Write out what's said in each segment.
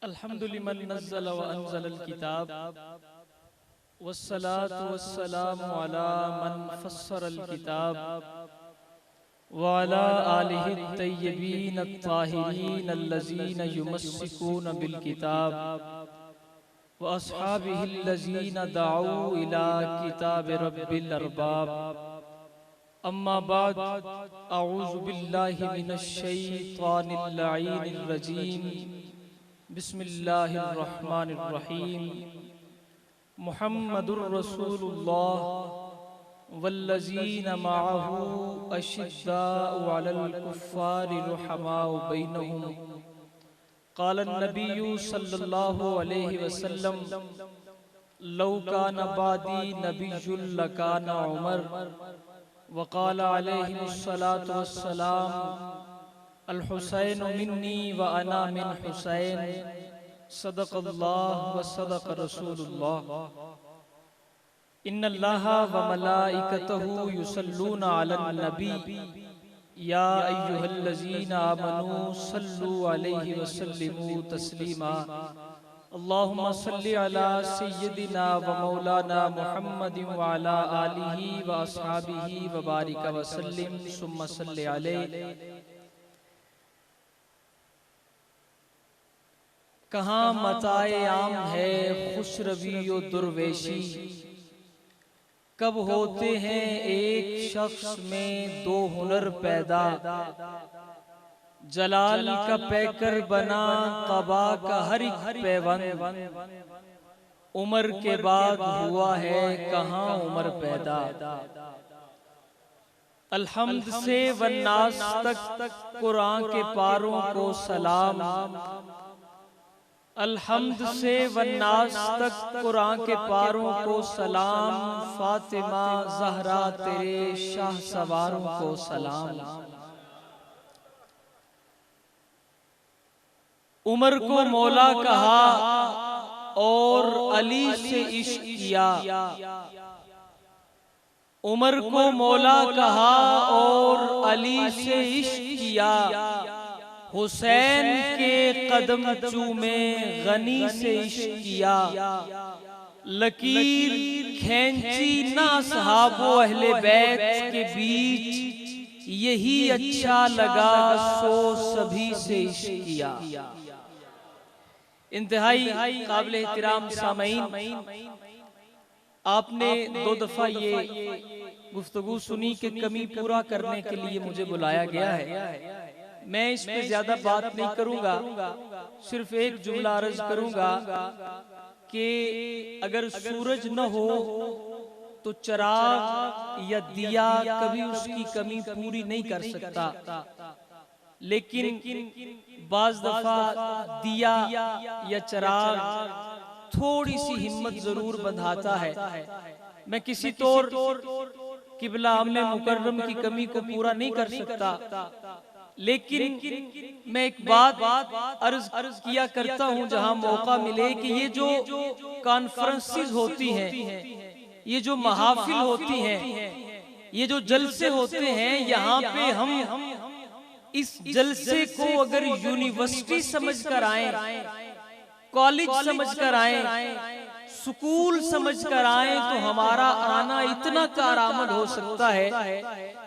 अल्हम्दुलिल्लाह नज़्ज़ल व अंज़ल किताब वस्सलातु वस्सलामु अला मन फस्सर किताब व अला आलिहि तय्यबीन अत्ताहिरीन अल्लज़ीना युमस्सिकून बिल किताब व अस्हाबिहि अल्लज़ीना दअऊ इला किताब रब्बिल अरबाब। अम्मा बाद अऊज़ु बिल्लाहि मिनश शैतानिर लईनिर रजीम। बिस्मिल्लाहिर्रहमानिर्रहीम। मुहम्मदुर रसूलुल्लाह वल्लज़ीना मअहू अशिद्दाउ अलल कुफ़्फ़ारि रुहमाउ बैनहुम। क़ालन नबिय्यु सल्लल्लाहु अलैहि वसल्लम लौ काना बादी नबिय्युन लकाना उमर। वक़ाल अलैहिस्सलातु वस्सलाम अल हुसैन मिन्नी व अना मिन हुसैन। सदक़ल्लाह व सदक़ रसूलुल्लाह। इन्नल्लाहा व मलाइकतहु युसल्लूना अलन नबी या अय्युहल्लज़ीना आमनू सल्लु अलैहि व सल्लिमू तस्लीमा। अल्लाहुम्मा सल्लि अला सय्यिदिना व मौलाना मुहम्मदिन व अला आलिहि व अस्हाबिहि व बारिक व सल्लिम सुम्मा सल्लि अलैहि। कहाँ मताए आम है खुशरवी दुर्वेशी, कब होते हैं एक शख्स में दो हुनर पैदा। जलाल का पैकर बना कबा का हर एक पैबंद, उमर के बाद हुआ है कहाँ उमर पैदा। अल्हम्द से वन्नास तक कुरान के पारों को सलाम। अल्हम्द से वन्नास तक कुरान के पारों को सलाम। फातिमा ज़हरा तेरे शाह सवारों को सलाम। उमर को मौला कहा और अली से इश्क किया। उमर को मौला कहा और अली से इश्क किया। हुसैन के कदम चूमे गनी से इश्क किया। लकीर खींची ना सहाबो अहले बैत के बीच, यही अच्छा लगा सो सभी से इश्क किया। इंतहाई काबिल एहतराम सामईन, आपने दो दफा ये गुफ्तगू सुनी कि कमी पूरा करने के लिए मुझे बुलाया गया है। मैं इस पे ज्यादा बात नहीं करूंगा, सिर्फ एक जुमला अर्ज करूंगा कि अगर सूरज न हो तो चिराग या दिया कभी उसकी कमी पूरी नहीं कर सकता। लेकिन बाज दफा दिया या चिराग थोड़ी सी हिम्मत जरूर बंधाता है। मैं किसी तौर किबला आमने मुकर्रम की कमी को पूरा नहीं कर सकता, लेकिन मैं एक बात अर्ज किया करता हूं जहां मौका मिले कि ये जो कॉन्फ्रेंसेस होती हैं, ये जो महाफिल होती हैं, ये जो जलसे होते हैं, यहाँ पे हम इस जलसे को अगर यूनिवर्सिटी समझकर आए, कॉलेज समझकर आए, स्कूल समझकर आए, तो हमारा आना इतना कारआमद हो सकता है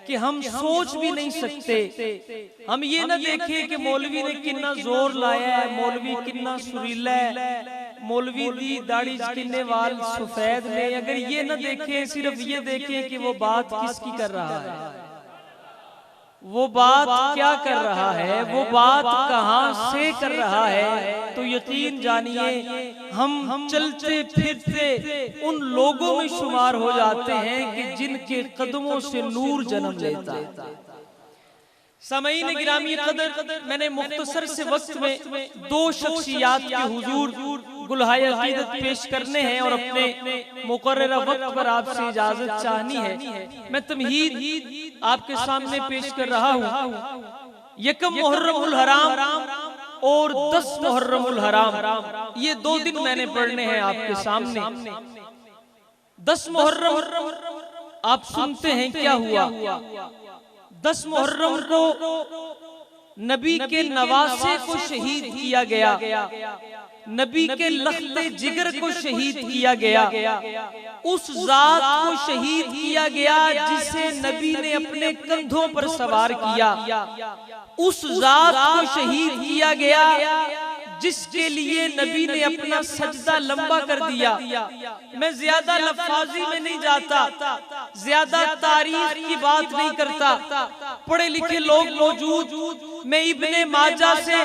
कि हम सोच भी नहीं सकते। हम ये न देखें कि मौलवी ने कितना जोर लाया है, मौलवी कितना सुरीला है, मौलवी दी दाढ़ी किन्ने वाल सफेद ने, अगर ये न देखें, सिर्फ ये देखें कि वो बात किसकी कर रहा है, वो बात क्या कर रहा है, वो बात कहां से कर रहा है, तो यकीन जानिए हम चलते फिरते उन लोगों में शुमार हो जाते हैं कि जिनके कदमों से नूर जन्म लेता है। समईन गिरामी कदर, मैंने मुख्तसर से वक्त में दो शख्सियात के हुजूर गुलहाए अकीदत पेश करने हैं और अपने मुकर्ररा वक्त पर आपसे इजाजत चाहनी है। मैं तमहीद आपके सामने पेश कर रहा हूँ। यकम मुहर्रमुल हराम और 10 मुहर्रमुल हराम, ये 2 दिन मैंने पढ़ने हैं आपके सामने। 10 मुहर्रम आप सुनते हैं क्या हुआ। 10 मुहर्रम को नबी के नवासे को शहीद किया गया, नबी के लख्ते जिगर को शहीद किया गया, उस जात को शहीद किया गया जिसे नबी ने अपने कंधों पर सवार किया, उस जात को शहीद किया गया जिसके लिए नबी ने अपना सजदा लंबा कर दिया। मैं ज्यादा लफ्ज़ी में नहीं जाता, ज्यादा तारीख की बात नहीं करता, पढ़े लिखे लोग मौजूद, मैं इब्ने माजा से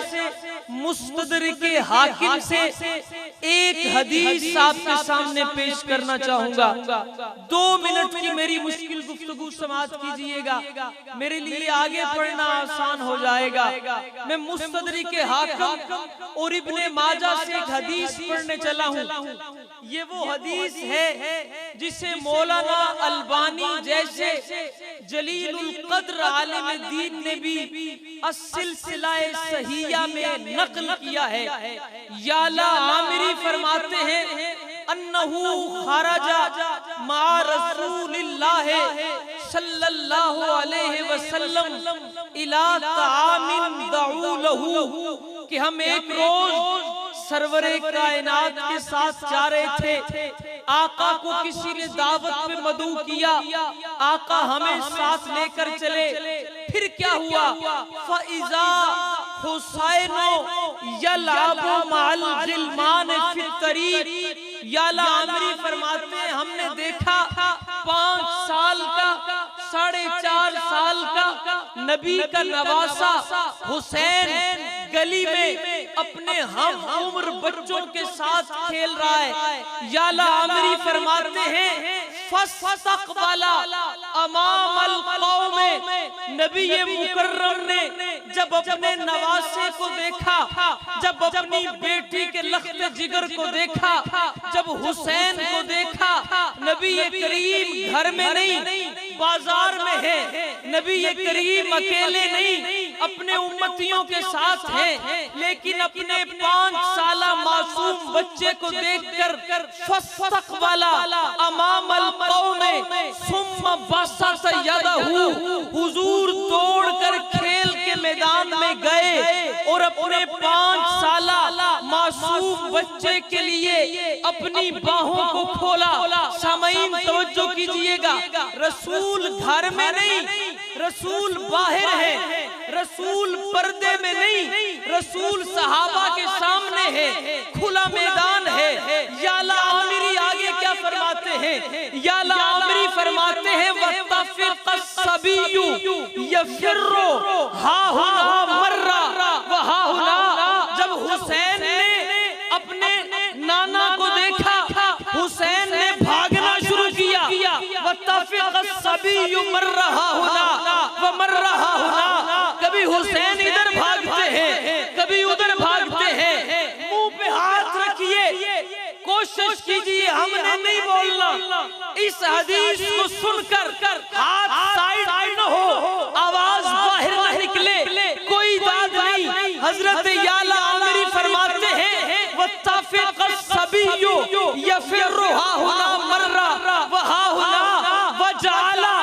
मुस्तदरिक हाकिम से एक हदीस आपके सामने पेश करना चाहूंगा। 2 मिनट की मेरी मुश्किल गुफ्तगू समाप्त कीजिएगा, मेरे लिए आगे पढ़ना आसान हो जाएगा। मैं मुस्तदरिक हाकिम और इब्ने माजा से एक हदीस पढ़ने चला हूँ। ये वो हदीस है जिसे मौलाना अलबानी जैसे जलीलुल कद्र आलिम दीन ने भी सिलसिलाए सहीहा में नकल किया है। याला आमिरी फरमाते हैं अन्नहु खरजा मा रसूलिल्लाह सल्लल्लाहु अलैहि वसल्लम इला तामिन दऊ लहू, कि हम एक रोज सरवरे कायनात के साथ जा रहे थे, आका को किसी ने दावत पे मदऊ किया, आका हमें साथ लेकर चले। फिर क्या हुआ? फ़इज़ा हुसैनो यलअबु मअल गिलमान फ़ी तरीक़। याला आमिरी फरमाते हैं हमने देखा 5 साल का 4.5 साल का नबी का नवासा हुसैन गली में अपने हम उम्र बच्चों के साथ खेल रहा है। याला आमिरी फरमाते हैं फस्तक़बला अमामल कौम, नबी मुकर्रम ने जब अपने नवासे को देखा, जब अपनी बेटी के लख्ते जिगर को देखा, जब हुसैन को देखा, नबी करीम घर में नहीं बाजार में है, नबी करीम अकेले नहीं अपने उम्मतियों के साथ है, लेकिन अपने 5 साला मासूम बच्चे को देखकर फस्तक़बला अमामल कौम सुम्मा बसत यदहू, हुजूर दौड़कर खेल के मैदान में गए और अपने 5 साला मासूम बच्चे के लिए अपनी बाहों को खोला। सामईन तवज्जो कीजिएगा, रसूल घर में नहीं, रसूल बाहर है, रसूल पर्दे में नहीं, रसूल सहाबा के सामने है, खुला मैदान है। याला आमिरी आगे क्या फरमाते हैं? याला आमिरी फरमाते हैं वत्तफ़िक़स्सबिय्यु यफ़िर्रु हाहुना मर्रा व हाहुना। जब हुसैन ने अपने नाना को देखा, हुसैन ने भागना शुरू किया। वत्तफ़िक़स्सबिय्यु मर्रा हाहुना व मर्रा हाहुना। कभी हुसैन इधर भागते हैं, कभी उधर भागते हैं। मुंह पे हाथ रखिए, कोशिश कीजिए हमने नहीं बोलना। इस हदीस को सुनकर हाथ साइड न हो, आवाज बाहर न निकले, कोई दाद नहीं। हजरत याला आमिरी फरमाते हैं वत्तफ़िक़स्सबिय्यु यफ़िर्रु हाहुना मर्रा व हाहुना व जअला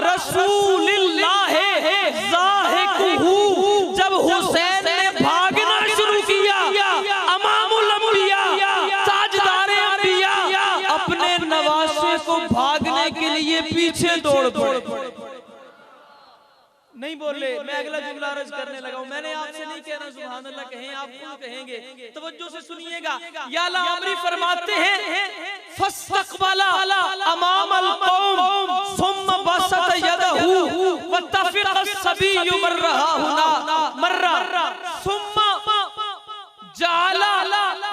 रसूलिल्लाह ज़ाहिकुहु। जब हुसैन ने भागना शुरू किया, अमामुल अंबिया, ताजदार अंबिया, अपने नवासे को भागने के लिए पीछे दौड़ पड़े। नहीं बोले, मैं अगला जुमला अर्ज करने लगा हूं। मैंने आपसे नहीं कहना सुभान अल्लाह कहें, आप खुद कहेंगे, तवज्जो से सुनिएगा। याला आमिरी फरमाते हैं फस्तक़बला अमामल कौम सुम्मा बसत यदहू वत्तफ़िक़स्सबिय्यु मर्रा हाहुना मर्रा सुम्मा जअला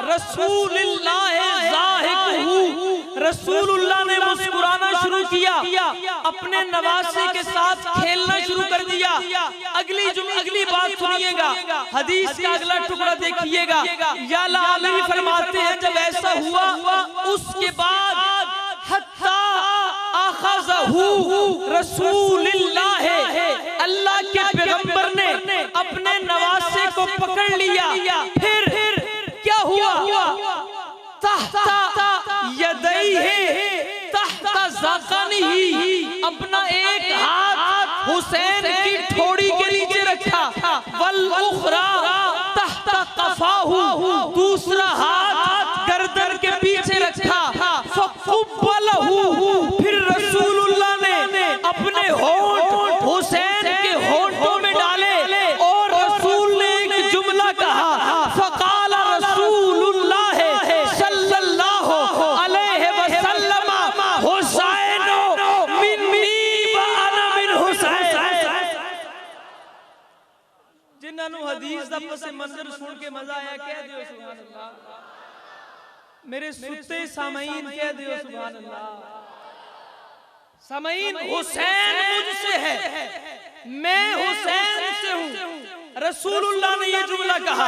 रसूलिल्लाह ज़ाहिकुहू। रसूलुल्लाह ने मुस्कुराना शुरू किया, अपने नवासे के साथ खेलना शुरू कर दिया। अगली बात सुनिएगा, हदीस का अगला टुकड़ा देखिएगा। याला आमिरी फरमाते हैं जब ऐसा हुआ, उसके बाद हत्ता अख़ज़हू रसूलुल्लाह, अल्लाह के पैगंबर ने अपने नवासे को पकड़ लिया। फिर क्या हुआ? तहता यदैहि तहता ज़क़निही, अपना एक हाथ हुसैन की ठोड़ी के नीचे रखा, वल उखरा तहत कफाहू, दूसरा हाथ गर्दन के पीछे रखा। फकुब्बलहू, फिर रसूलुल्लाह ने अपने होंठ हुसैन के होंठों में डाले और रसूल ने एक जुमला कहा, फकाल रसूलुल्लाह सल्लल्लाहु अलैहि वसल्लम हुसैनो मिन्नी व अना मिन हुसैन। जिन्होंने हदीस दा पस मंजर सुन के मजा आया कह दियो सुभान अल्लाह। मेरे सुते सामईन कह दियो सुभान अल्लाह। सामईन, हुसैन मुझसे है, मैं हुसैन से हूं। रसूलुल्लाह ने ये जुमला कहा,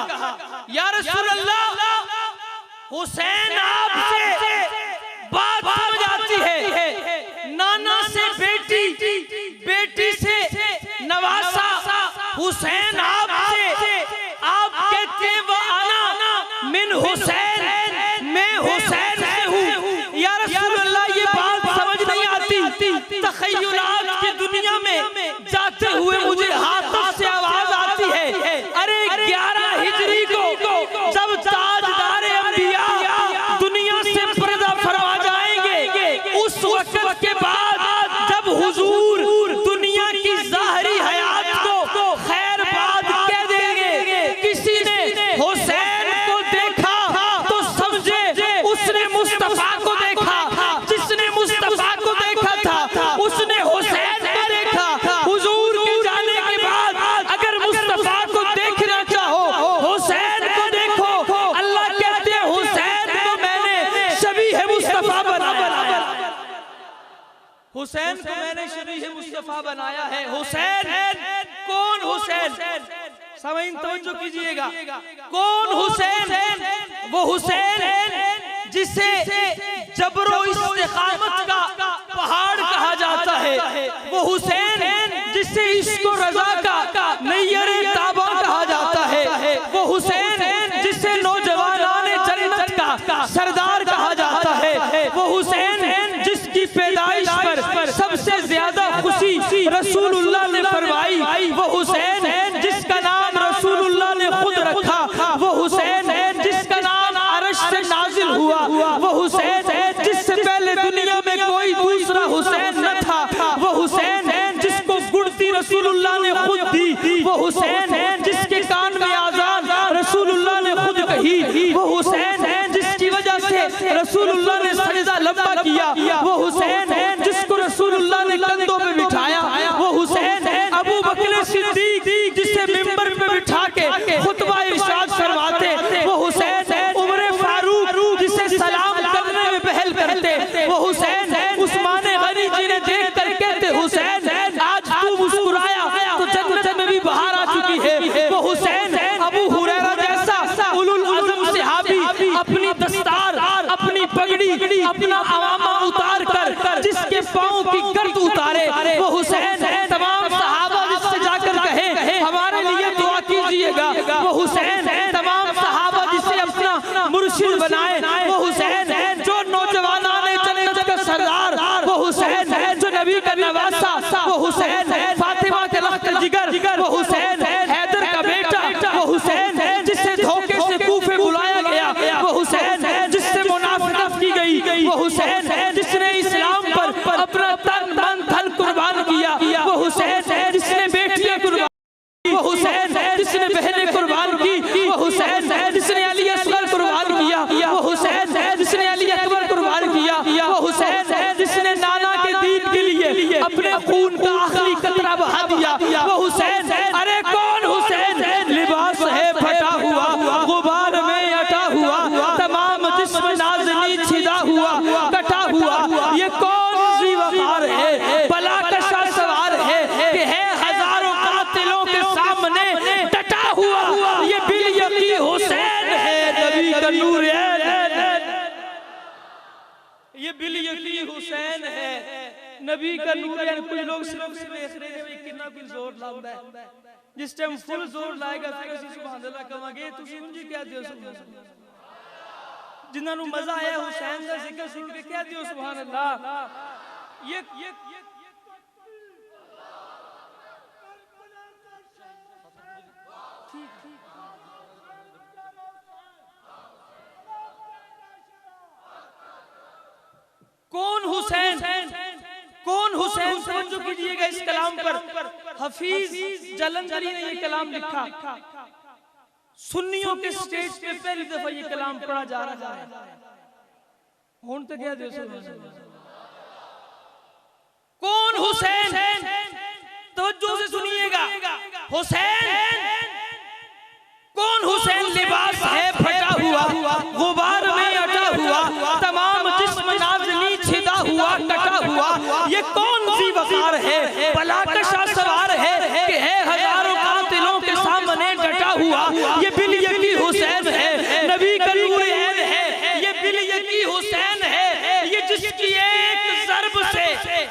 या रसूल अल्लाह, हुसैन आपसे बात समझ आती है, नाना से बेटी, बेटी से नवासा, हुसैन आपसे, आप कहते वो आना मिन हुसैन, मैं हुसैन से हूँ। या रसूल अल्लाह, ये बात समझ नहीं आती। तखय्युलात की दुनिया में जाते हुए मुझे हाथों से आवाज आती है, अरे 11 हिजरी को जब ताजदारे अंबिया दुनिया से पर्दा फरमा जाएंगे, उस वक्त के बाद जब हुजूर दुनिया की ज़ाहिरी हयात को खैर बात कह देंगे, किसी ने हुसैन को देखा तो समझे उसने मुस्तफा को देखा, जिसने मुस्तफा को देखा था उसने हुसैन को देखा। हुजूर के जाने के बाद अगर मुस्तफा को देखना चाहो, हुसैन को देखो। अल्लाह कहते हैं हुसैन को मैंने शबीह मुस्तफा बनाया, हुसैन को मैंने शबीह मुस्तफा बनाया है। हुसैन कौन? हुसैन समझ तवज्जो कीजिएगा, कौन हुसैन? वो हुसैन जिसे जबरो इस्तिकामत का पहाड़ कहा जाता है, वो हुसैन जिसे इश्क और रज़ा का नैयरे ताबा कहा जाता है, वो हुसैन जिसे नौजवानाने जन्नत का सरदार कहा जाता है, वो हुसैन जिसकी पैदाइश पर सबसे ज्यादा खुशी रसूलुल्लाह ने फरमाई, वो हुसैन जिसका नाम रसूलुल्लाह ने खुद रखा, वो हुसैन जिसका नाम अर्श से नाजिल हुआ, वो हुसैन जिससे पहले दुनिया में कोई दूसरा हुसैन न था, वो हुसैन जिसको गुड़ती रसूलुल्लाह ने खुद दी, वो हुसैन जिसके कान में आजान रसूलुल्लाह ने खुद कही, वो हुसैन जिसकी वजह से रसूलुल्लाह ने सजदा लंबा किया, वो हुसैन जिसको रसूलुल्लाह ने कंधों पे बिठाया, वो हुसैन अबू बकर सिद्दीक जिसे मिंबर पे बिठा के खुतबा इरशाद करवाते, वो हुसैन उमर फारूक जिसे सलाम करने में पहल करते, वो हुसैन उस्मान गनी जी ने देख कर कहते, हुसैन आज तू मुस्कुराया तो जन्नत में भी बाहर आ चुकी है। वो हुसैन अबू हुरैरा जैसा उलुल अज़म सहाबी अपनी दस्तार, अपनी पगड़ी, अपना अवामा उतार कर जिसके पाँव की गर्द उतारे, वो हुसैन तमाम सहाबा जिससे जाकर कहे हमारे लिए दुआ कीजिएगा, वो हुसैन तमाम सहाबा जिसे अपना मुर्शिद बनाए, वो हुसैन जो नौजवानाने जन्नत का सरदार, वो हुसैन जो नबी का नवासा, वो हुसैन फातिमा के लख्त जिगर, वो हुसैन हैदर का बेटा, वो हुसैन जिसे धोखे से कूफे बुलाया गया, वो हुसैन जिससे मुनाफिकत की गई, वो हुसैन जिसने इस्लाम पर अपना तन मन धन कुर्बान किया, वो हुसैन जिसने बेटियां कुर्बान, वो हुसैन जिसने बहनें कुर्बान की, वो हुसैन जिसने अली असगर कुर्बान किया, वो हुसैन जिसने अली अकबर कुर्बान किया, वो हुसैन जिसने नाना के दीन के लिए अपने खून का आखिरी कतरा बहा दिया, वो हुसैन। अरे कौन हुसैन? लिबास है फटा हुआ, गुबार में अटा हुआ, तमाम जिस्म नाज़नी छिदा हुआ, कटा हुआ, ये कौन सी वकार है? बला कशा सवार है कि है हजारों कातिलों के सामने डटा हुआ, ये बिल यकी हुसैन है, नबी का नूर है, ये बिल यकी हुसैन है, नबी का नूर है। कुछ लोग सिर्फ देख रहे हैं कितना कुछ जोर लाता है, जिस टाइम फुल जोर लाएगा फिर ਅਸੀਂ ਸੁਭਾਨ ਅੱਲਾਹ ਕਹਾਂਗੇ, ਤੁਸੀਂ ਉਂਝ ਹੀ ਕਹਿ ਦਿਓ ਸੁਭਾਨ ਅੱਲਾਹ। जिन्हां नूं मजा आया हुसैन का जिक्र सुन के कह दियो सुभान अल्लाह। ये हुसैन? कौन हुसैन? समझो कीजिएगा इस कलाम पर। हफीज जलंधरी ने ये कलाम लिखा। सुन्नियों के स्टेज पे पहली दफा ये कलाम पढ़ा जा रहा है। कौन तो क्या दे कौन हुसैन? तवज्जो से सुनिएगा। हुसैन कौन? हुसैन लिबास है फटा हुआ, गुबार में अटा हुआ, तमाम जिस्म नाज़नी छिदा हुआ, कटा हुआ। ये कौन सी वकार है? बलाकशा सवार है कि है हजारों कातिलों के सामने डटा हुआ। ये बिल यकी हुसैन है, नबी का नूर ऐन है। ये बिल यकी हुसैन है, ये जिसकी एक ज़र्ब से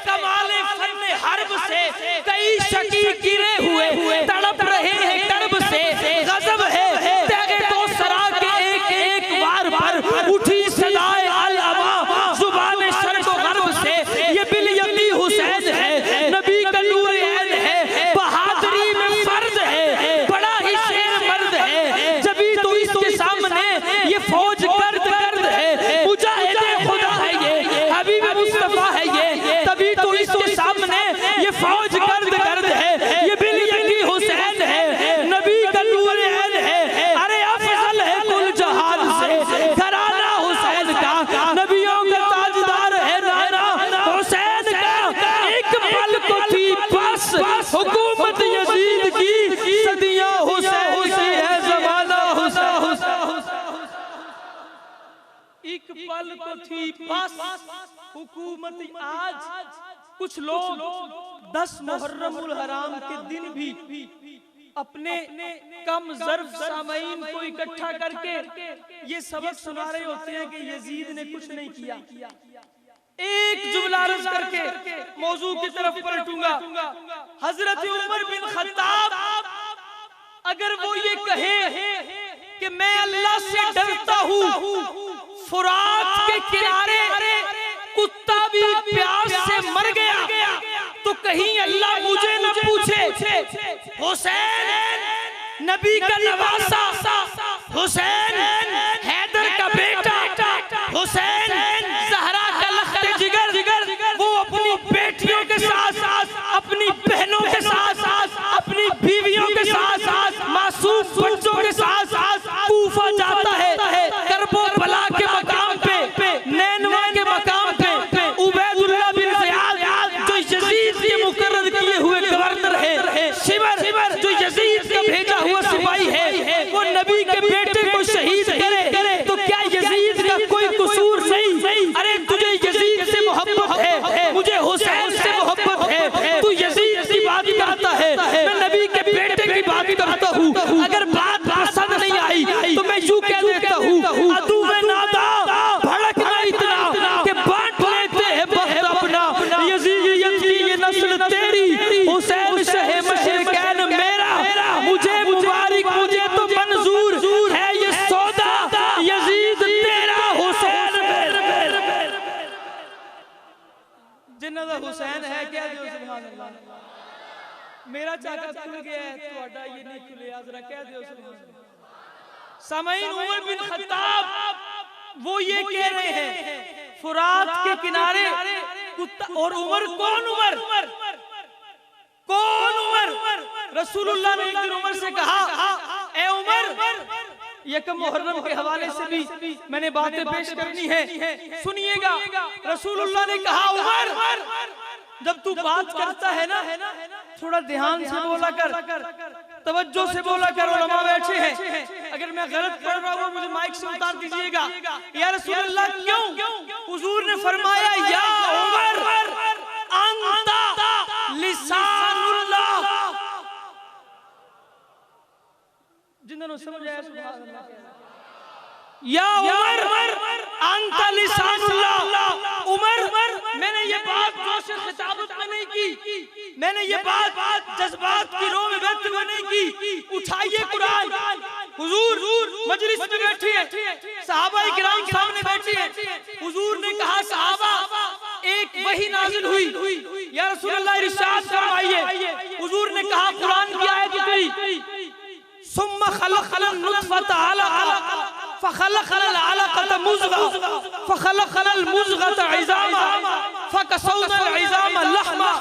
कमाले फन्ने हर्ब से कई शकी गिरे हुए तड़प रहे हैं कर्ब से। गज़ब है तेगे तो सरा के एक एक बार बार उठी सदाए अल अमा जुबान शर्क़ व गर्ब से। ये बिल यकी हुसैन है, नबी का नूर ऐन है। बहादुरी में फर्ज है, बड़ा ही शेर मर्द है। जभी तो इसके सामने ये फौज गर्द गर्द है। मुजाहिदे खुदा है ये, हबीब मुस्तफा है ये। तभी तो इसके सामने ये फौज गर्द गर्द है। ये बिल यकी हुसैन है, नबी का नूर ऐन है। अरे अफजल है कुल जहान से घराना हुसैन का, नबियों का ताजदार है नाना हुसैन का। एक पल को थी बस हुकूमत यजीद की, सदियां हुसैन की है ज़माना हुसैन। एक पल को थी बस हुकूमत। आज कुछ लोग 10 मुहर्रमुल हराम के दिन भी अपने कम ज़र्फ सामईन को इकट्ठा करके ये सबक सुना रहे होते हैं कि यजीद ने कुछ नहीं किया। एक जुमला अर्ज करके मौजू की तरफ पलटूंगा। हजरत उमर बिन खत्ताब अगर वो ये कहे कि मैं अल्लाह से डरता हूँ, फुरात के किनारे कुत्ता भी प्यास से मर गया तो कहीं अल्लाह मुझे न पूछे। हुसैन नबी का नवासा, हुसैन हैदर का बेटा, हुसैन ज़हरा का लख्ते जिगर। वो अपनी बेटियों के साथ, अपनी बहनों के साथ, अपनी बीवियों के साथ, मासूम बच्चों के साथ कूफा जाता है। करबो बला के मकाम पे, नैनवा के मकाम पे उबैदुल्लाह बिन ज़ियाद जो यजीद के मुकर्रर किए हुए गवर्नर है, शिवर जो यजीद का भेजा हुआ सिपाही है, वो नबी के बेटे को शहीद करे तो क्या यजीद का कोई कसूर नहीं? अरे तुझे यजीद से मोहब्बत है, मुझे हुसैन से मोहब्बत है। तू यजीद की बात करता है, मैं नबी के बेटे की बात करता हूँ। अगर बात पसंद नहीं आई तो मैं यूं कह देता हूँ, अदू में नादा भड़कना इतना कि बांट लेते हैं वक्त अपना। यजीद की ये नस्ल तेरी, हुसैन शहे मशरिकैन मेरा। मुझे मुबारक, मुझे तो मंजूर है ये सौदा, यजीद तेरा हुसैन मेरा। जिन्ना दा हुसैन है क्या जो सुभान अल्लाह। मेरा चाका खुल गया है, ਤੁਹਾਡਾ ये नहीं खुले, जरा कह दो सुभान अल्लाह। सामईन उमर बिन खत्ताब वो ये कह रहे हैं फुरात के किनारे कुत्ता। और उमर कौन? रसूलुल्लाह ने एक दिन उमर से कहा, ए उमर, यकम मुहर्रम के हवाले से भी मैंने बातें पेश करनी है, सुनिएगा। रसूलुल्लाह ने कहा, उमर जब तू बात करता है ना थोड़ा ध्यान से बोला कर, तवज्जो से बोला कर। उलमा बैठे हैं, अगर मैं गलत पढ़ रहा हूँ मुझे माइक से उतार दीजिएगा। या रसूलुल्लाह क्यों? हुजूर ने फरमाया, या उमर अंता लिसानुल्लाह। जिन्होंने समझ आया सुभान अल्लाह। या उमर अंता लिसानुल्लाह। उमर मैंने ये बात जोश खिताबत में नहीं की, मैंने ये बात जज्बात की रो में व्यक्त हुए नहीं की। उठाइए कुरान, हुजूर मजलिस में बैठे हैं, सहाबाए किराम सामने बैठे हैं। हुजूर ने कहा, सहाबा एक वही नाजिल हुई, या रसूलुल्लाह इरशाद फरमाइए। हुजूर ने कहा, कुरान की आयत गई, सुम्मा खलक़ल नुत्फ़त अलक़ा फ़ख़लक़ल अलक़त मुज़ग़ा फ़ख़लक़ल मुज़ग़त इज़ामा फ़कसौनल इज़ामा लहमा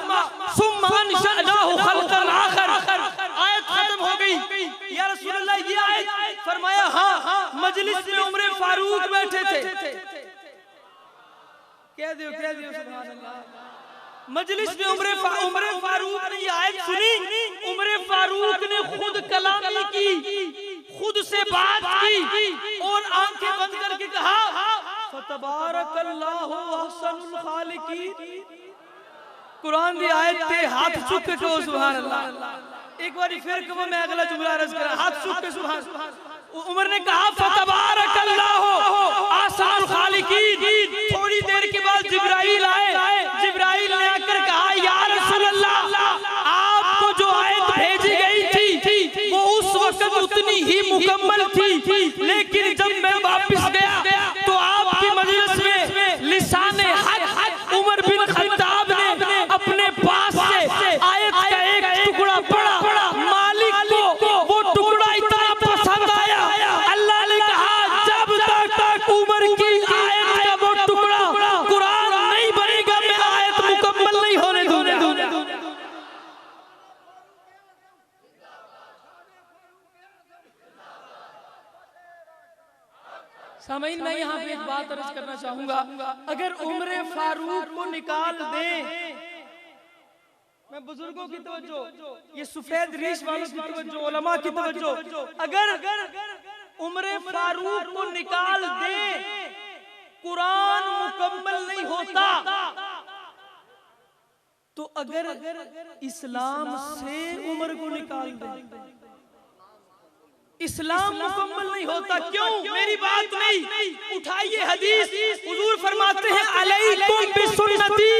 सुम्मा अंशअनाहु ख़ल्क़न आख़र। आयत खत्म हो गई। या रसूलल्लाह ये आयत फरमाया हाँ मजलिस में उमर फारूक बैठे थे। कह दियो सुभान अल्लाह। मजलिस में उमर फारूक ने ये आयत सुनी। उमर फारूक ने खुद कलामी की, खुद से बात की और आंखें बंद करके कहा फतबारकल्लाहु अहसनुल खालिकीन। कुरान की आयत पे हाथ चूक के कहो सुभान अल्लाह। एक बार फिर कहो, मैं अगला जुमला अर्ज करा, हाथ चूक के सुभान। उमर ने कहा फतबारकल्लाहु अहसनुल खालिकीन। थोड़ी देर के बाद जिब्राइल आए। जिब्राइल ने आकर कहा या रसूलल्लाह, आपको जो आयत भेजी गई थी वो उस वक्त उतनी ही मुकम्मल थी, लेकिन जब मैं वापस गया तो आपकी मजलिस में लिसाने हक उमर बिन खत्ताब ने अपने पास से आयत का एक टुकड़ा पढ़ा। मालिक को वो टुकड़ा इतना पसंद आया, अल्लाह ने कहा जब तक उमर की आयत का वो टुकड़ा कुरान नहीं बनेगा मैं आयत मुकम्मल नहीं होने दूंगा। सामईन, मैं यहाँ पे एक बात अर्ज करना चाहूंगा। अगर उमर फारूक को निकाल दे, मैं बुजुर्गों की तवज्जो, ये सफेद रीश वालों की तवज्जो, उलमा की तवज्जो, अगर उमर फारूक को निकाल दे कुरान मुकम्मल नहीं होता। तो अगर इस्लाम से उमर को निकाल दे इस्लाम मुकम्मल नहीं होता। क्यों? मेरी बात नहीं, उठाइए हदीस। हुजूर फरमाते हैं अलैकुम बिसुन्नती,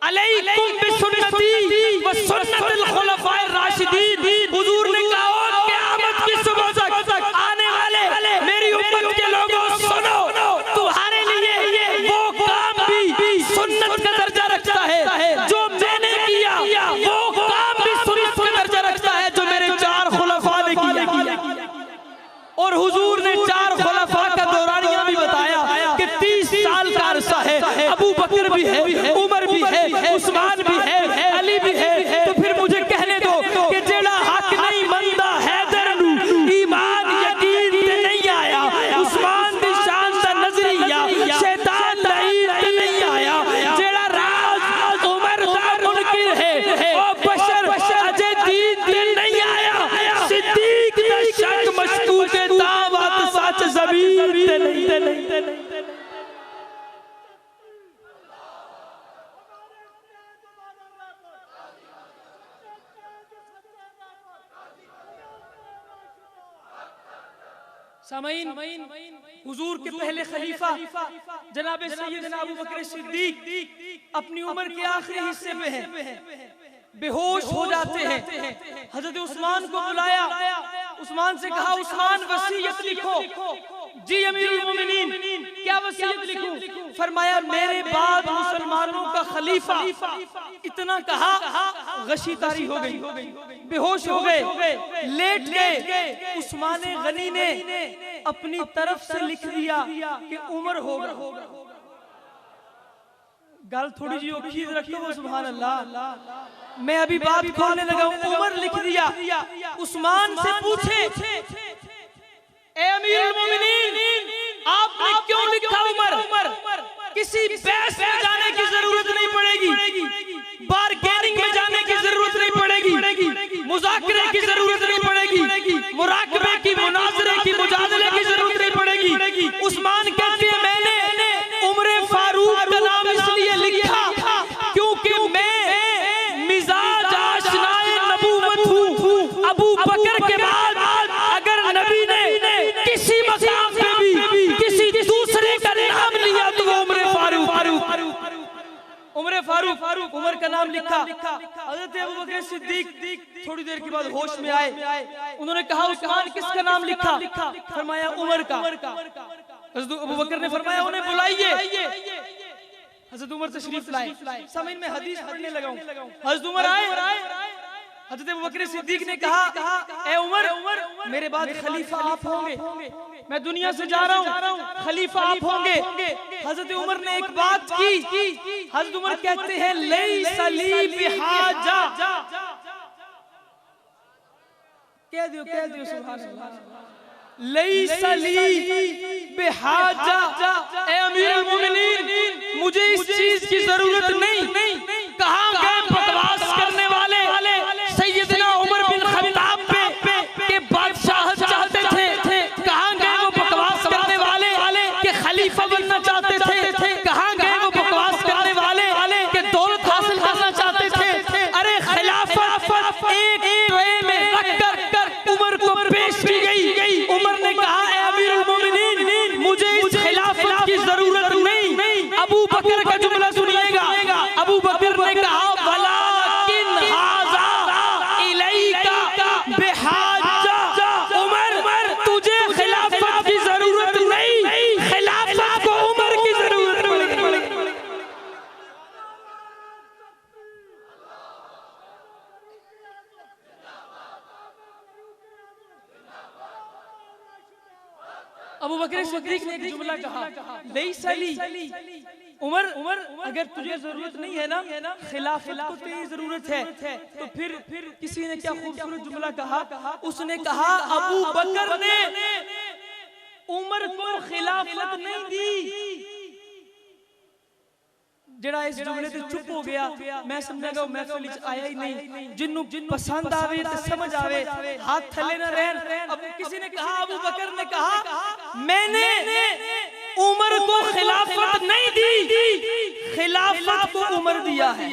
अलैकुम बिसुन्नती व सुन्नतिल खुलफाए राशिदीन। हुजूर ने कहा क़यामत की सुबह तक आने वाले मेरी उम्मत के लोगों सुनो, तुम्हारे लिए वो काम भी सुन्नत का दर्जा रखता है जो मैंने किया, वो काम भी सुन्नत का दर्जा रखता है जो मेरे चार खुलफा ने किया। और हुजूर ने चार खुलफा का दौरानिया भी बताया कि 30 साल का अरसा है। अबू बकर भी है, उमर भी है, उस्मान भी है, अली भी है। तो फिर मुझे कहने दो कि जेड़ा हक नहीं मनदा हैदर नू ईमान यकीन ते नहीं आया, उस्मान दी शान दा नजरिया शैतान दा ईद ते नहीं आया, जेड़ा राज उमर दा मुनकिर है ओ बशर अजय दीन ते नहीं आया, सिद्दीक दा शक मशकूक दावत सच ज़मीर ते नहीं। सामईन, हुजूर के पहले खलीफा जनाब सैयदना अबू बकर सिद्दीक अपनी उम्र के आखिरी हिस्से में है, बेहोश हो जाते हैं। हजरत उस्मान को बुलाया, उस्मान से कहा उस्मान वसीयत लिखो। जी अमीरुल मोमिनीन, क्या वसीयत लिखूं? फरमाया मेरे बाद मुसलमानों का खलीफा। इतना कहा गशी तारी हो गई, बेहोश हो गए, लेट गए। उस्मान गनी ने अपनी तरफ से लिख दिया कि उमर होगा। गल थोड़ी जी औखी रखो सुभान अल्लाह। मैं अभी बात खोलने लगा हूं। उमर लिख दिया। उस्मान से पूछे ए अमीरुल मोमिनीन आपने क्यों लिखा उमर? किसी बहस में जाने की जरूरत नहीं पड़ेगी, बारगेनिंग में जाने की जरूरत नहीं पड़ेगी, मुज़ाकरे की जरूरत नहीं पड़ेगी, मुराकबे की, मुनाजरे की, मुजादले की जरूरत नहीं पड़ेगी। उस्मान कहते हैं मैंने उमर फारूक का नाम इसलिए लिखा क्योंकि मैं मिजाज आशनाए नबूवत हूँ। अबू बकर के बाद अगर नबी ने किसी मकाम पे भी किसी दूसरे का नाम लिया तो वो उमर फारूक उमर का नाम लिखा। हजरत अबू बकर सिद्दीक थोड़ी देर के बाद होश में आए। उन्होंने कहा उस्मान किसका नाम लिखा? फरमाया उमर का। हजरत अबू बकर ने फरमाया उन्हें बुलाइए। हजरत उमर तशरीफ लाए। समझ में हदीस पढ़ने लगा हूं। हजरत उमर आए। हज़रत अबू बकर सिद्दीक ने कहा, ए उमर, मेरे बाद खलीफा आप होंगे, मैं दुनिया से जा रहा हूँ, खलीफा आप होंगे। हज़रत उमर ने एक बात की, हज़रत उमर कहते हैं लैसा ली बिहाजा, कह दियो सुभान अल्लाह, लैसा ली बिहाजा, ए अमीरुल मोमिनीन मुझे इस चीज की जरूरत नहीं। कहां गए बकवास करने वाले सैयदना उमर बिन खत्ताब पे के बादशाह चाहते थे, कहां गए वो बकवास करने वाले के खलीफा बनना चाहते थे, कहां गए वो बकवास करने वाले के दौलत हासिल करना चाहते थे। अरे खिलाफत एक ट्रे में रखकर उमर को पेश की गई। उमर ने कहा ए अमीरुल मोमिनीन मुझे इस खिलाफत की जरूरत नहीं। अबू बकर का जुमला सुनिएगा, अबू बकर ने कहा वलाकिन हाज़ा इलैका बिहाजा, उमर तुझे खिलाफत की जरूरत नहीं, खिलाफत को उमर की जरूरत पड़ेगी। अबू बकर सिद्दीक ने एक जुमला कहा लैसा ली, उमर अगर तुझे जरूरत नहीं है ना खिलाफत को तेरी जरूरत है, तो फिर किसी ने क्या खूबसूरत जुमला कहा, उसने कहा अबू बकर ने उमर को खिलाफत नहीं दी। जड़ा इस जुमले से चुप हो गया, मैं समझागा महफिल विच आया ही नहीं। जिन्नू पसंद आवे ते समझ आवे, हाथ थले ना रहन। अब किसी ने कहा, अबू बकर ने कहा मैंने उमर को खिलाफत नहीं दी, खिलाफत को उमर दिया है,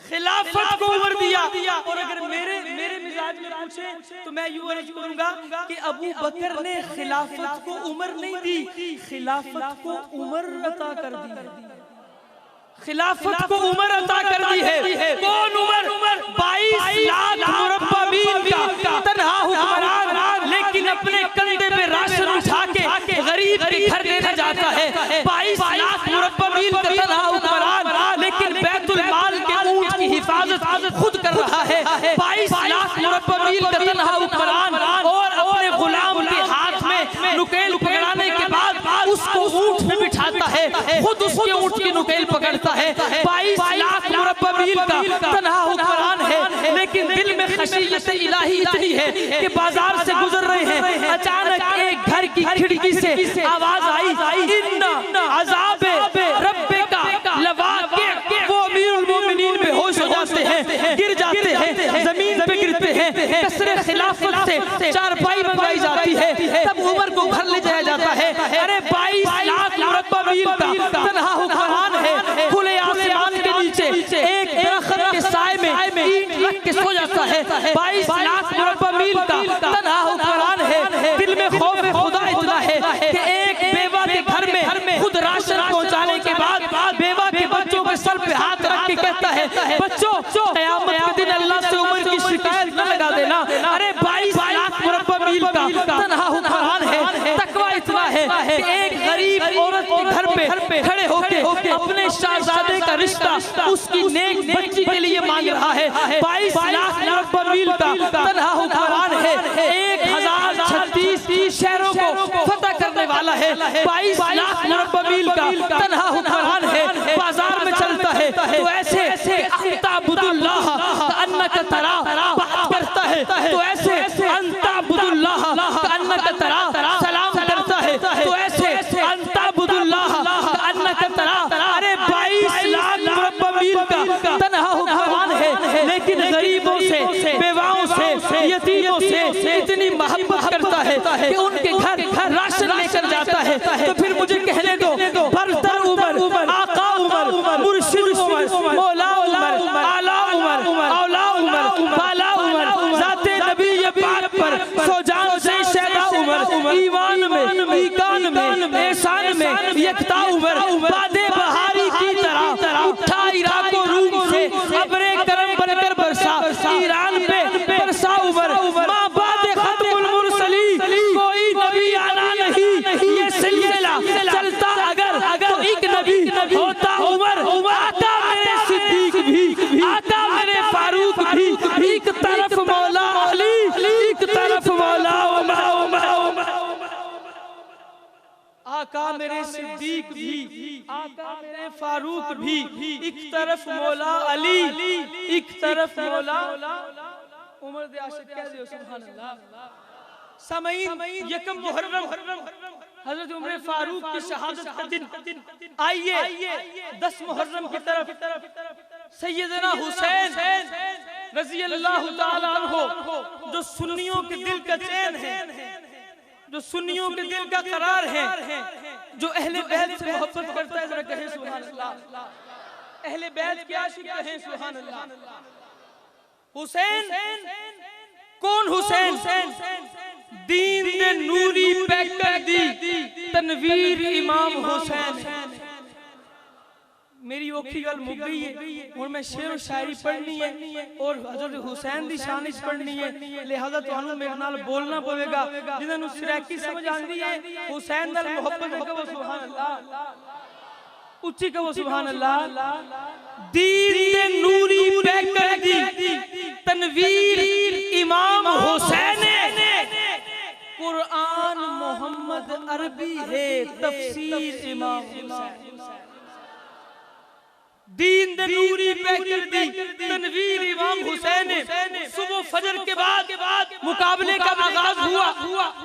खिलाफत को उमर दिया। और अगर मेरे मिजाज में पूछे तो मैं यूं अर्ज करूंगा कि अबू बकर ने खिलाफत को उमर नहीं दी, खिलाफत को उमर अता कर दी, खिलाफत को उमर अता कर दी है। कौन उमर? 22 लाख मुरब्बा मील का तन्हा हुक्मरान, लेकिन अपने कंधे पे राशन उठा के गरीब के घर देने जाता है। 22 लाख मुरब्बा मील का तन्हा हुक्मरान, लेकिन बैतुल माल के ऊंट की हिफाजत खुद कर रहा है। 22 लाख मुरब्बा मील का तन्हा हुक्मरान, और अपने गुलाम के हाथ में नुकेल पकड़ाने के बाद उसको ऊंट में बिठाता है, खुद उसके ऊंट की नुकेल पकड़ता है। 22 लाख मुरब्बा मील का तन्हा हुक्मरान है, लेकिन दिल में खशियत इलाही इतनी है कि बाजार से गुजर रहे हैं, अचानक एक घर की खिड़की से आवाज आई, इन्ना अज़ाबे रब्बिका लवाक़ि। वो अमीरुल मोमिनीन बेहोश हो जाते हैं, गिर जाते हैं, जमीन पे गिरते हैं। कसरे खिलाफत से चारपाई मंगाई जाती है, तब उमर को घर ले जाया जाता है। अरे 22 लाख मुरब्बा मील का तन्हा हुक्मरान है, खुले आसमान के नीचे एक दरख्त के साए में ईंट रख के सो जाता है। 22 लाख मुरब्बा मील का तन्हा हुक्मरान है। दिल में खौफ खुदा इतना है कि एक बेवा के घर में खुद राशन पहुंचाने के बाद बेवा के बच्चों के सर पे हाथ रख के कहता है, बच्चों क़यामत के दिन अल्लाह से उमर की शिकायत न लगा देना। अरे 22 लाख मुरब्बा मील का तन्हा हुक्मरान है। तकवा इतना है कि एक गरीब औरत के घर पे खड़े होके अपने शहजादे का रिश्ता उसकी नेक बच्ची के लिए मांग रहा है। 22 लाख मुरब्बा मील का तन्हा हुक्मरान है, 1036 शहरों को फतह करने वाला है। 22 लाख मुरब्बा मील का तन्हा हुक्मरान है, बाजार में चलता है तो ऐसे अंताबुदुल्लाह अन्नका तरा बात करता है, तो ऐसे अंताबुदुल्लाह अन्नका तरा सलाम करता है, तो ऐसे अंताबुदुल्लाह अन्नका तरा। अरे 22 लाख मुरब्बा मील का तन्हा हुक्मरान है, लेकिन गरीबों से, बेवाओं से, यतीमों से इतनी मोहब्बत करता है कि उनके घर राशन लेकर जाता है। तो फिर मुझे कहने दो, बरतर उमर, आका उमर, मुर्शिद उमर, मौला उमर, आला उमर, औला उमर, बाला उमर, ज़ाते नबी पाक पर सौजान से शहदा उमर, ईमान में, ईकान में, एहसान में यकता उमर, बादे बहारी की तरह उठा इराक और रूम से अबरे करम बनकर बरसा, ईरान पे बरसा उमर। माँ बादे खत्मुल मुरसली कोई नबी आना नहीं, ये सिलसिला चलता अगर तो एक नबी होता उमर। आका मेरे सिद्दीक भी, आका मेरे आका मेरे सिद्दीक भी, आका मेरे फारूक भी, एक तरफ मौला अली, एक तरफ मौला उमर दे आशिक कह दियो सुभान अल्लाह। सामईन यकम मुहर्रम हजरत उमर फारूक की शहादत का दिन, आइए 10 मुहर्रम की तरफ सैयदना हुसैन रजी अल्लाह ताला अन्हु जो सुन्नियों के दिल का चैन है, जो सुन्नियों के दिल का करार है, जो अहले बैत से मोहब्बत करता है, जरा कहे सुभान अल्लाह। अहले बैत के आशिक कहे सुभान अल्लाह। हुसैन कौन? हुसैन दीन दे नूरी पैकर दी तनवीर इमाम हुसैन। मेरी औखी गल मुक गई है, और मैं शेर और शायरी पढ़नी है और हजरत हुसैन दी शान पढ़नी है, लिहाजा तुहानू मेरे नाल बोलना पवेगा। जिन्होंने सिरैकी समझ आंदी है, हुसैन नाल मोहब्बत है, कहो सुभान अल्लाह, उच्ची कहो सुभान अल्लाह। दीन दे नूरी पैकर दी तनवीर इमाम हुसैन, कुरान मोहम्मद अरबी है, तफसीर इमाम हुसैन। दीन दे नूरी पैकर दी तनवीर इमाम हुसैन। सुबह फजर के बाद मुकाबले का आगाज हुआ।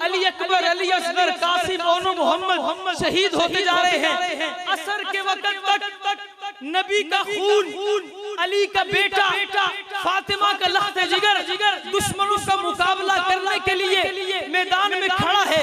अली अकबर, अली असगर, कासिम, ओनो मोहम्मद शहीद होते जा रहे हैं। असर के वक्त तक नबी का खून, अली का बेटा, फातिमा का लख्त जिगर दुश्मनों का मुकाबला करने के लिए मैदान में खड़ा है।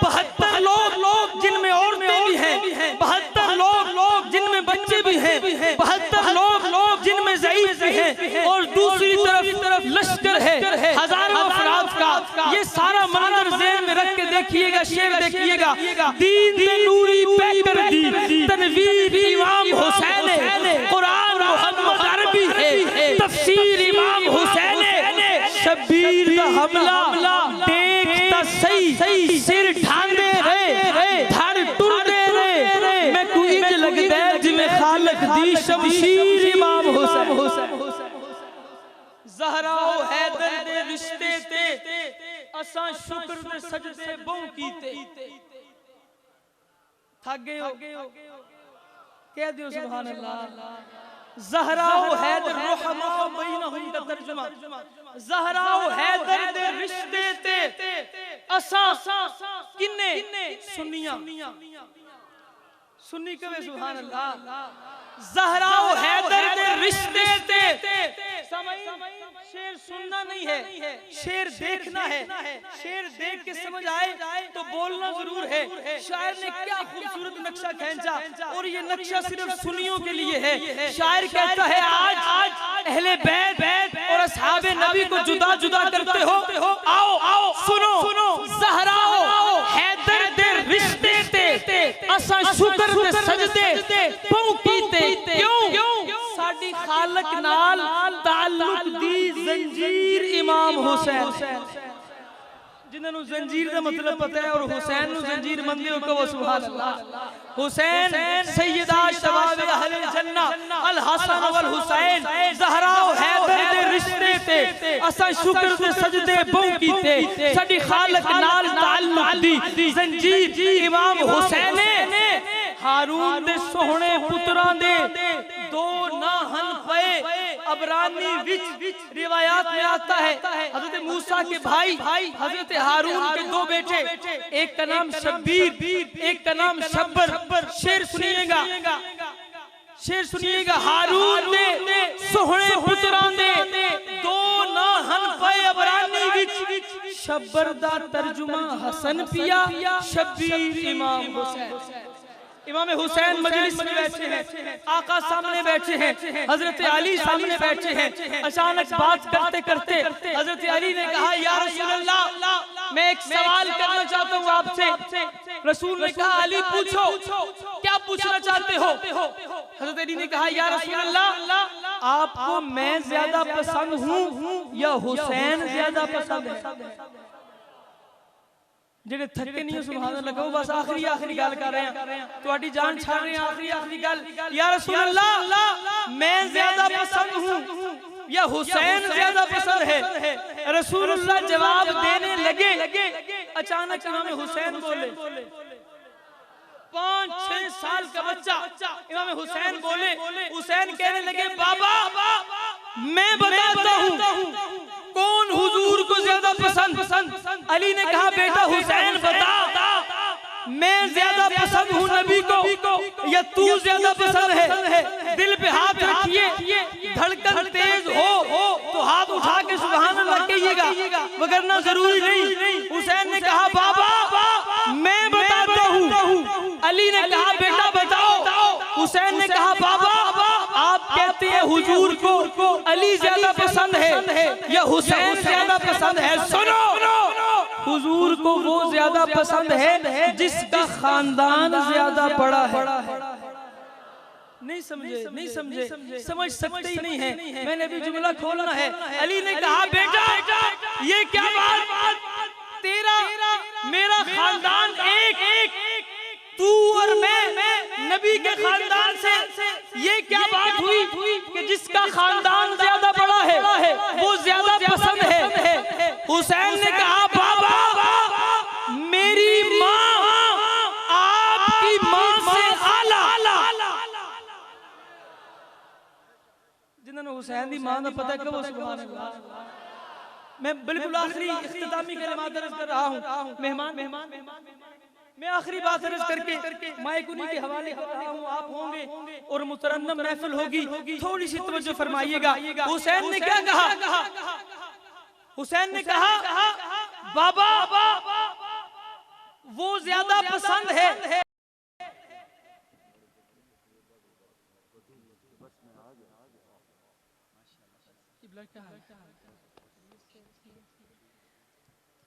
72 लोग जिनमें औरतें भी हैं, 72 लोग जिनमें बच्चे भी हैं, 72 लोग जिनमें ज़ईफ़ भी हैं, और दूसरी तरफ लश्कर है हजारों अफराद का। ये सारा मंजर ज़हन में रख के देखिएगा, शेर देखिएगा। दीन दे नूरी पैकर दी तनवीर इमाम हुसैन, कुरान मोहम्मद अरबी है, तफसीर इमाम हुसैन। शब्बीर दा हमला देखता सही, सिर ठांदे रे, धड़ टुरदे रे, मैं कोई इंज लगदा है जिवें खालक दी शमशीर इमाम हुसैन। ज़हरा हैदर दे रिश्ते ते असां शुक्र दे सजदे बहु कीते। थक गए हो? कह दियो सुभान अल्लाह। ज़हरा हैदर रुहमा बैनहुम का तर्जुमा, ज़हरा हैदर दे रिश्ते ते असां किन्ने सुन्नियां, सुन्नी कहे सुभान अल्लाह। ज़हरा हैदर दे रिश्ते ते शेर सुनना नहीं है, शेर देखना है। शेर देख के समझ आए तो बोलना जरूर है। शायर ने क्या खूबसूरत नक्शा खींचा, और ये नक्शा सिर्फ सुन्नियों के लिए है। शायर कहता है आज अहले बैत और असहाबे नबी को जुदा जुदा करते हो, आओ सुनो। ज़हरा हैदर दे रिश्ते ते असां शुक्र दे सजदे बहु कीते। क्यों? साडी खालक नाल ताल्लुक दी जंजीर इमाम हुसैन। जिन्होंने जंजीर का मतलब पता है और हुसैन नु जंजीर मंदे हो, कहो सुभान अल्लाह। हुसैन सैयदा शबाब अहले जन्नत अल हसन वल हुसैन। ज़हरा हैदर दे रिश्ते ते असां शुक्र दे सजदे बहु कीते। साडी खालक नाल ताल्लुक दी जंजीर इमाम हुसैन। हारून दे सोहणे पुत्रां दे दो ना हन पे। अबरानी विच रिवायात में आता है हजरत मूसा के भाई हजरत हारून के दो बेटे, एक का नाम शब्बीर, एक का नाम शब्बर। शेर सुनिएगा। हारून दे सोहणे पुत्रां दे दो ना हन पे। अबरानी विच शब्बर दा तर्जुमा हसन पिया, शब्बीर इमाम हुसैन। इमाम हुसैन मजलिस में बैठे हैं, आका सामने बैठे हैं, हजरत अली सामने बैठे हैं। अचानक बात करते करते हजरत अली ने कहा, या रसूल अल्लाह, मैं एक सवाल करना चाहता हूँ आपसे। रसूल ने कहा, अली पूछो, क्या पूछना चाहते हो? हजरत अली ने कहा, या रसूल अल्लाह, आपको मैं ज्यादा पसंद हूँ या हुसैन ज्यादा पसंद है? जेडे थके नहीं सुभान अल्लाह कहो, बस आखिरी गल कर रहे हैं, तुम्हारी जान छाड़ रहे हैं। आखिरी गल, या रसूल अल्लाह, मैं ज्यादा पसंद हूँ या हुसैन ज्यादा पसंद है? रसूलुल्लाह जवाब देने लगे, अचानक इमाम हुसैन बोले, 5-6 साल का बच्चा इमाम हुसैन बोले, हुसैन कहने लगे बाबा मैं बताता हूँ कौन हुजूर को ज्यादा पसंद। अली ने कहा बेटा हुसैन बता, मैं ज्यादा पसंद हूँ नबी को या तू ज्यादा पसंद है? दिल पे हाथ रखिए, धड़कन तेज हो तो हाथ उठा के सुभान अल्लाह कहिएगा, वगरना जरूरी नहीं। हुसैन ने कहा बाबा मैं बताता हूँ। अली ने कहा बेटा बताओ। हुसैन ने कहा बाबा आप कहते हैं हुजूर को अली ज्यादा पसंद है या हुसैन ज्यादा पसंद है? सुनो, हुजूर को वो ज्यादा पसंद है जिसका खानदान ज्यादा बड़ा है। नहीं समझे, समझ सकते ही नहीं है। मैंने अभी जुमला खोलना है। अली ने कहा बेटा ये क्या बात, तेरा मेरा खानदान एक, तू और मैं नबी के खानदान से, ये क्या बात हुई कि जिसका खानदान ज्यादा बड़ा है वो ज्यादा पसंद है? हुसैन ने कहा बाबा मेरी माँ आपकी माँ से आला। जिन्होंने हुसैन की माँ का पता कब सुभान अल्लाह। मैं बिल्कुल आखिरी इख्तितामी कलिमात दर्ज कर रहा हूँ। मेहमान मैं आखिरी बात अर्ज करके माइक उन्हीं के हवाले कर रहा हूँ। आप होंगे और मुतरन्नम महफिल होगी, थोड़ी सी तवज्जो फरमाइएगा। हुसैन ने क्या कहा? हुसैन ने कहा बाबा वो ज्यादा पसंद है।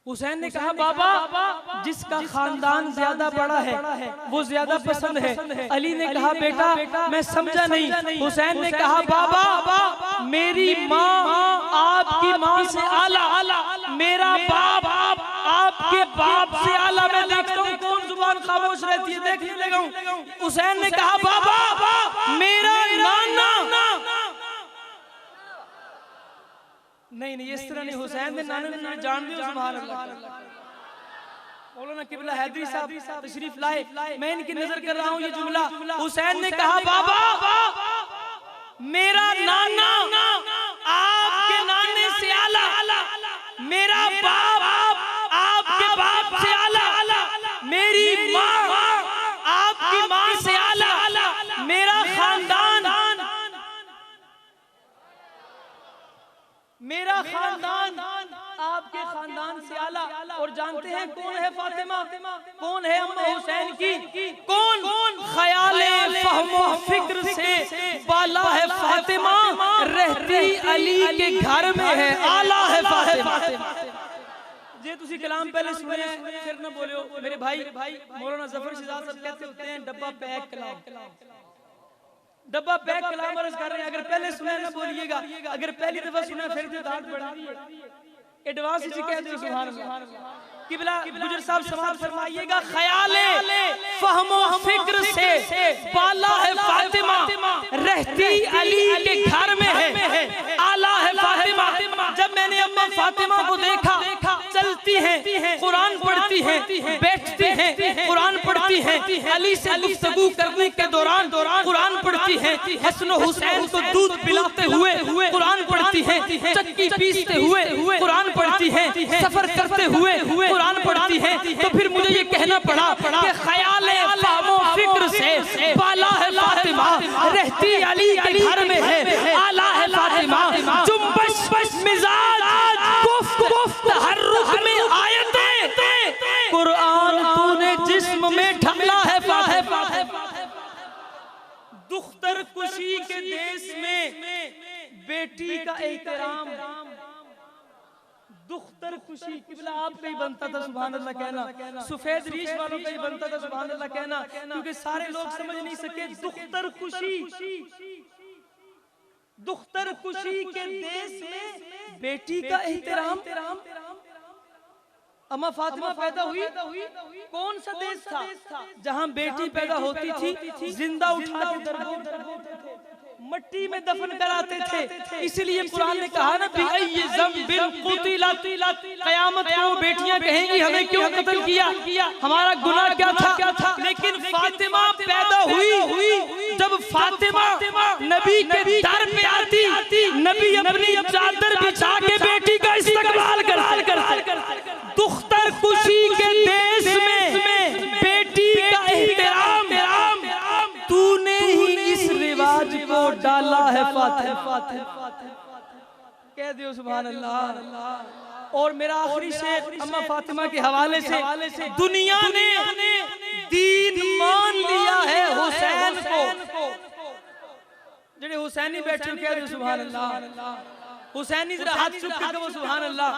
हुसैन ने कहा बाबा जिसका खानदान ज्यादा बड़ा है वो ज्यादा पसंद है। अली ने कहा बेटा मैं समझा नहीं। हुसैन ने कहा बाबा मेरी माँ आपकी माँ से आला, मेरा बाप आपके बाप से आला। मैं देखता हूँ कौन जुबान खामोश रहती है, देखने लगा हूँ। हुसैन ने कहा बाबा मेरा नाना। नहीं इस तरह नहीं। हुसैन ने नाना जान दिया सुभान अल्लाह। मौलाना किबला हैदरी साहब तशरीफ लाए, मैं इनकी नजर कर रहा हूँ ये जुमला। हुसैन ने कहा बाबा मेरा नाना आपके नाने से आला, मेरा बाप आपके बाप से आला, मेरी माँ आपकी माँ से आला, मेरा खानदान आपके खानदान से आला। और जानते हैं कौन है फातिमा, कौन है अम्मा हुसैन की? कौन ख़याले फ़हमो फिक्र से बाला है फातिमा, रहती अली के घर में है आला है फातिमा। जे तुसी कलाम पहले सुने फिर न बोले हो मेरे भाई। मौलाना जफर शहजाद साहब कहते होते हैं डब्बा पैक कलाम, डब्बा पैक कलाम अर्ज कर रहे हैं। अगर पहले सुना ना बोलिएगा, अगर पहली दफा सुना फिर तो दाद बढ़ा दी है। एडवांस इसे कहते हैं सुभान अल्लाह। किबला गुजर साहब समाप्त फरमाइएगा। ख़याले फ़हमो फिक्र से बाला है फातिमा, रहती अली के घर में है आला है फातिमा। जब मैंने अम्मा फातिमा को देखा चलती हैं, कुरान पढ़ती हैं, बैठती हैं, कुरान पढ़ती हैं, अली से गुफ्तगू करने के दौरान कुरान पढ़ती हैं, हसन हुसैन को दूध पिलाते हुए कुरान पढ़ती हैं, चक्की पीसते हुए कुरान पढ़ती हैं, सफर करते हुए कुरान पढ़ती हैं। तो फिर मुझे ये कहना पड़ा कि ख़याले फ़हमो फिक्र से बाला है फातिमा, रहती अली के घर में है आला है फातिमा। जुम्बश मिजाज तहर्रुक में आयतें कुरान तूने जिस्म में ढाला है फातिमा। दुख्तर खुशी के देश में बेटी का एहतराम, दुख्तर खुशी किबला आप पे ही बनता था सुभान अल्लाह कहना, सफेद रीश वालों पे ही बनता था सुभान अल्लाह कहना, क्योंकि सारे लोग समझ नहीं सके। दुख्तर खुशी के देश में बेटी का एहतराम। अम्मा फातिमा पैदा हुई कौन सा देश था जहां बेटी पैदा होती थी जिंदा उठा के मट्टी में दफन कराते थे। इसलिए कुरान ने कहा ना कयामत को बेटियां कहेंगी हमें क्यों कत्ल किया, हमारा गुनाह क्या था। लेकिन फातिमा पैदा हुई, जब फातिमा नबी के दर पे आती, नबी अपनी चादर बिछा के बेटी का इस्तकबाल करते। दुख्तर खुशी के देश में बेटी का एहतराम तूने ही इस रिवाज को डाला है फातिमा। कह दियो सुभान अल्लाह। और मेरा आखिरी शेर अम्मा फातिमा के हवाले से, दुनिया ने दीन मान लिया है हुसैन को। जेडे हुसैनी बैठे कह दियो सुभान अल्लाह। हुसैनी जरा हाथ चुक के कहो सुभान अल्लाह।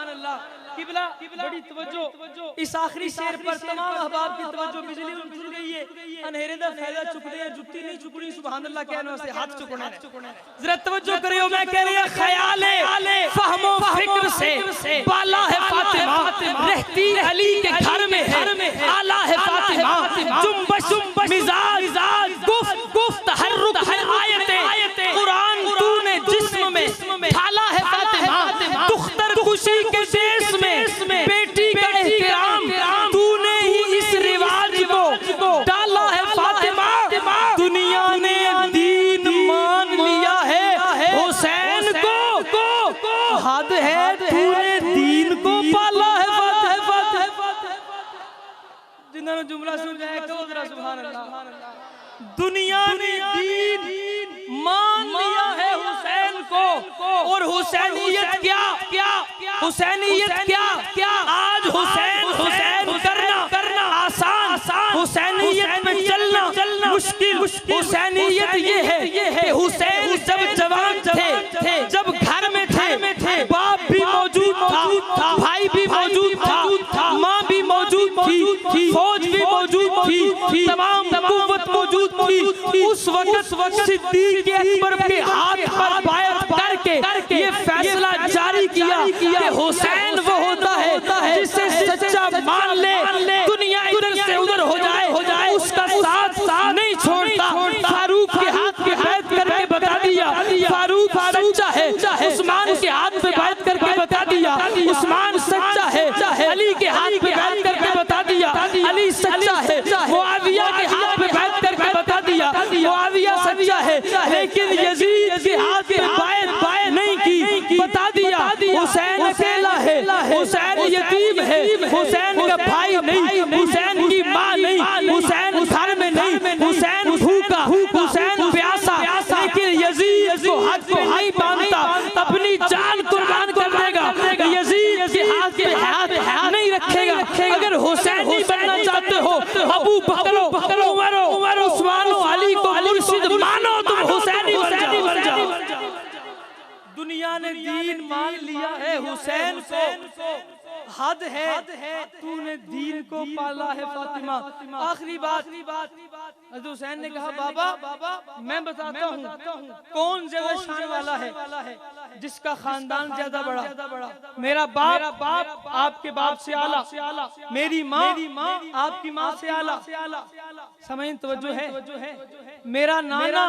किबला बड़ी तवज्जो इस आखिरी शेर पर तमाम अहबाब की तवज्जो बिजली उड़ गई है। अनहेरे दा फायदा चुकदे हैं, जुत्ती नहीं चुकनी सुभान अल्लाह कहने वास्ते हाथ चुकना है। जरा तवज्जो करियो, मैं कह रही हूं ख्याले फहमो फिक्र से बाला है फातिमा, रहती अली के घर में आला है फातिमा। जुम्बश मिजाज गुफ्त तहर्रुक है आयते कुरान तूने जिस्म में ढाला है फातिमा। दुख्तर खुशी के देश में बेटी का एहतराम तूने ही इस रिवाज को डाला है फातिमा। दुनिया ने दीन मान लिया है हुसैन को, हद है तूने दीन को पाला है फातिमा। जिन्होंने जुमला सुन जाए कहो जरा सुभान अल्लाह। दुनिया ने दीन मान लिया है हुसैन को, और हुसैनियत क्या आज हुसैन करना आसान, हुसैनियत में चलना मुश्किल। हुसैनियत ये है कि हुसैन जब जवान थे, जब घर में थे, बाप भी मौजूद था, भाई भी मौजूद था, माँ भी मौजूद थी, फौज भी मौजूद थी, तमाम कुव्वत मौजूद थी। उस वक्त सिद्दीक अकबर के हाथ पर बायत करके ये फैसला जारी किया कि हुसैन वो होता है जिसे सच्चा मान ले, दुनिया इधर से उधर हो जाए, उसका साथ नहीं छोड़ता। फारूक के हाथ पे बैत करके बता दिया फारूक सच्चा है, उस्मान के हाथ पे बैत करके बता दिया उस्मान सच्चा है, अली के हाथ पे बैत करके बता दिया अली सच्चा है, मुआविया के हाथ पे बैत करके बता दिया मुआविया सच्चा है। लेकिन यजीद के हाथ पे बैत नहीं की, बता दिया हुसैन अकेला है, हुसैन यतीम है, हुसैन का भाई नहीं, हुसैन की माँ नहीं, हुसैन घर में नहीं, हुसैन भूखा, हुसैन प्यासा। लेकिन यजीद को हद पे नहीं मानता, अपनी जान कुर्बान कर देगा, यजीद के हाथ पे हाथ नहीं रखेगा। अगर हुसैन नहीं बनना चाहते हो, अबू बकर उमर उस्मान अली को मुर्शिद मानो, तुम हुसैनी बन जाओ। दुनिया ने दीन मान लिया है हुसैन को, हद है तूने दीन को पाला है फातिमा। आखिरी बात, हज़रत हुसैन ने कहा बाबा मैं बताता हूँ कौन ज्यादा शान वाला है, जिसका खानदान ज्यादा बड़ा। मेरा बाप आपके बाप से आला, मेरी माँ आपकी माँ से आला, समझ तवज्जो है। मेरा नाना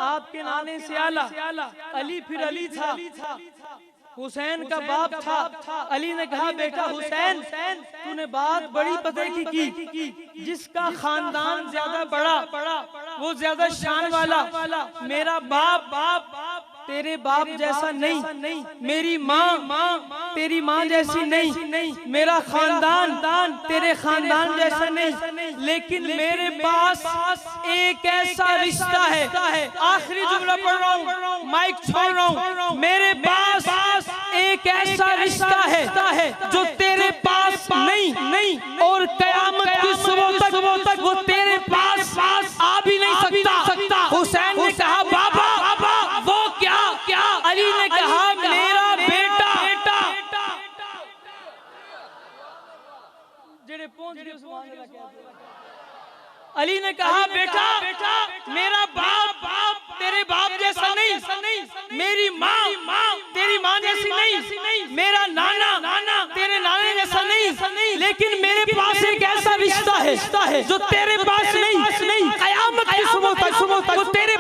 आपके नाने से आला, अली फिर अली था, हुसैन का बाप था। अली ने कहा बेटा हुसैन तूने बात बड़ी पते की, जिसका खानदान ज्यादा बड़ा वो ज्यादा शान वाला। मेरा बाप तेरे बाप जैसा नहीं, मेरी माँ तेरी माँ जैसी नहीं, मेरा खानदान तेरे खानदान जैसा नहीं, लेकिन मेरे पास एक ऐसा रिश्ता है। आखिरी जुमला पढ़ रहा हूँ, माइक छोड़ रहा हूँ। मेरे पास एक ऐसा रिश्ता है जो तेरे पास नहीं, और कयामत की सुबह तक वो तेरे पास आ भी नहीं सकता। हुसैन ने कहा बाबा वो क्या? अली ने कहा मेरा बेटा। अली ने कहा बेटा मेरा बाप तेरे बाप जैसा नहीं, मेरी माँ तेरी माँ जैसी नहीं, मेरा नाना तेरे नाने जैसा नहीं, लेकिन मेरे पास एक ऐसा रिश्ता है जो तेरे पास नहीं, कयामत की सुबह तक वो तेरे